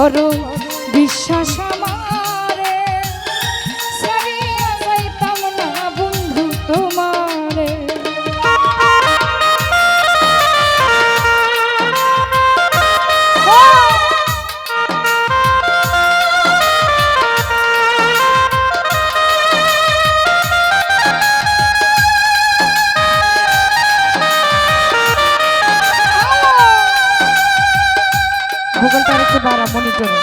করো বিশ্বাস আমারে, ছাড়িয়া যাইতাম না বন্ধু তোমারে। ভূগোলটা একটু বাড়া মনিটরে।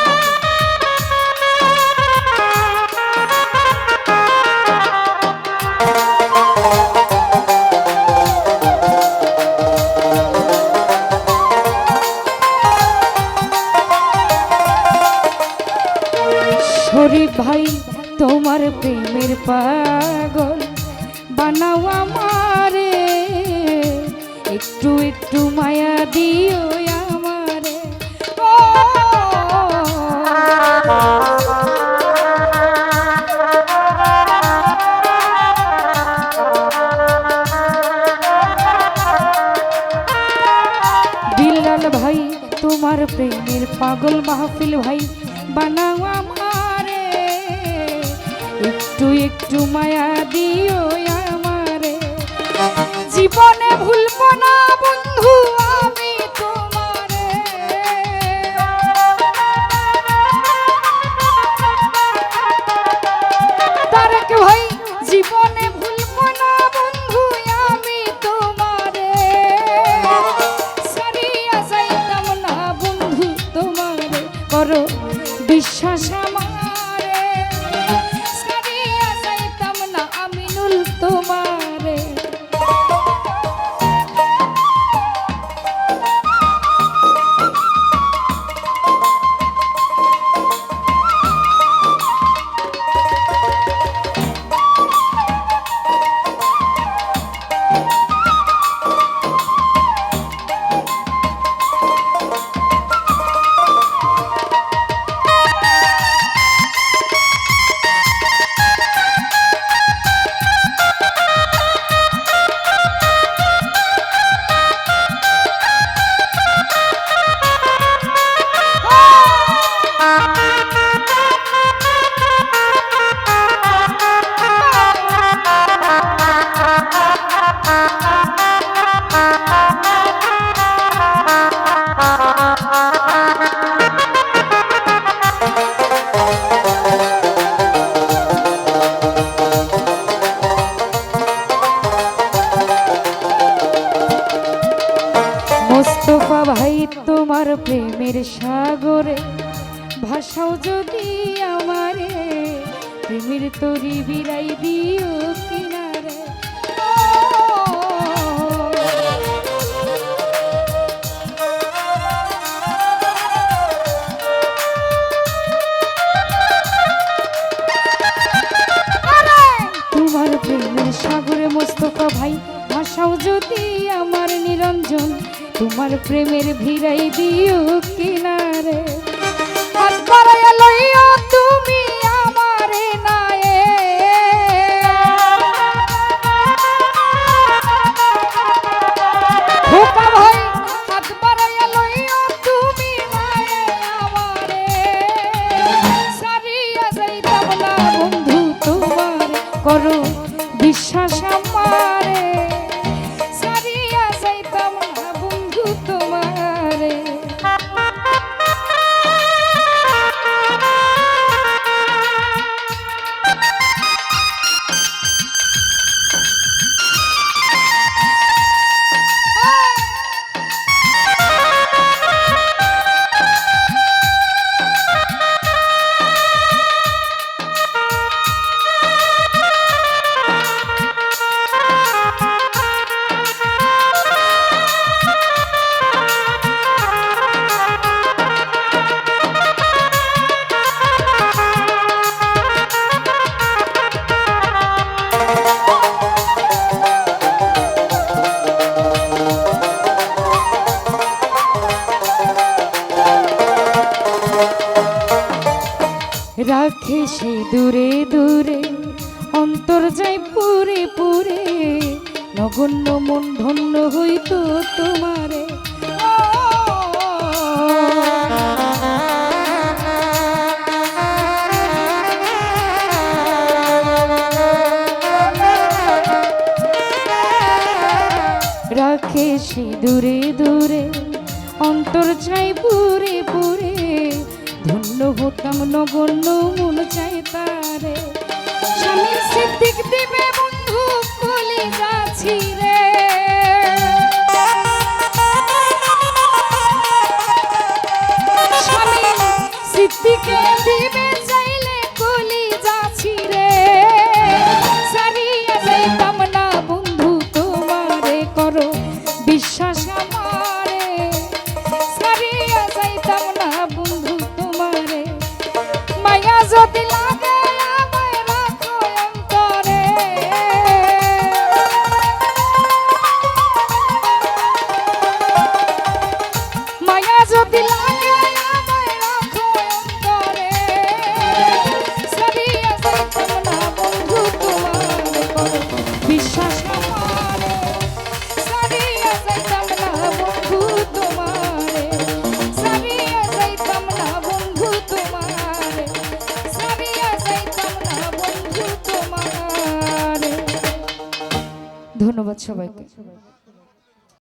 শরীফ ভাই তোমার প্রেমের পাগল বানাও আমারে, একটু একটু মায়া দিও আমারে। বিল্লাল ভাই তোমার প্রেমের পাগল মাহফিল ভাই বানাও আমারে, একটু একটু মায়া দিও আমারে। জীবনে ভুলবো না বন্ধু আমি তোমারে, তারেক ভাই জীবনে ভুলবো না বন্ধু আমি তোমারে, ছাড়িয়া যাইতাম না বন্ধু তোমারে, করো বিশ্বাস আমারে, ছাড়িয়া যাইতাম না আমিনুল তোমারে। মোস্তফা ভাই তোমার প্রেমের সাগরে ভাষাও যদি আমারে, প্রেমের তরি বিরাই দিও কিনারে। তোমার প্রেমের সাগরে মোস্তফা ভাই ভাষাও যদি আমার নিরঞ্জন, তোমার প্রেমের ভিড়াই দিও কিনারে। হাত বাড়াইয়া লইও তুমি আমারে নায়ে, খোকা ভাই হাত বাড়াইয়া লইও তুমি নায়ে আমারে, ছাড়িয়া যাইতাম না বন্ধু তোমারে, করো বিশ্বাস আমারে, ছাড়িয়া যাইতাম না বন্ধু তোমারে। রাখে সে দূরে দূরে অন্তর যাই পুরে পুরে, নগণ্য মন ধন্য হইতো তোমারে। রাখে সে দূরে দূরে, অন্তর চাই পুরে পুরে, ধন্য হতাম নগণ্য মন চাই তারে। স্বামী সিদ্দিক দিবে বন্ধু কলি যাচ্ছি রে, স্বামী সিদ্দিকে দিবে চাইলে কলি যাচ্ছি রে। সারিয়া যাইতাম না বন্ধু তোমারে, করো বিশ্বাস আমারে, সারিয়া যাইতাম না বন্ধু তোমারে। মায়া যদি লাগে আমায় রাখো অন্তরে, মায়া যদি লাগে আমায় রাখো অন্তরে, সারিয়া যাইতাম না বন্ধু তোমারে, করো বিশ্বাস আমারে, সারিয়া যাইতাম না বন্ধু তোমারে, সারিয়া যাইতাম না বন্ধু তোমারে, সারিয়া যাইতাম না বন্ধু তোমারে। ধন্যবাদ সবাইকে।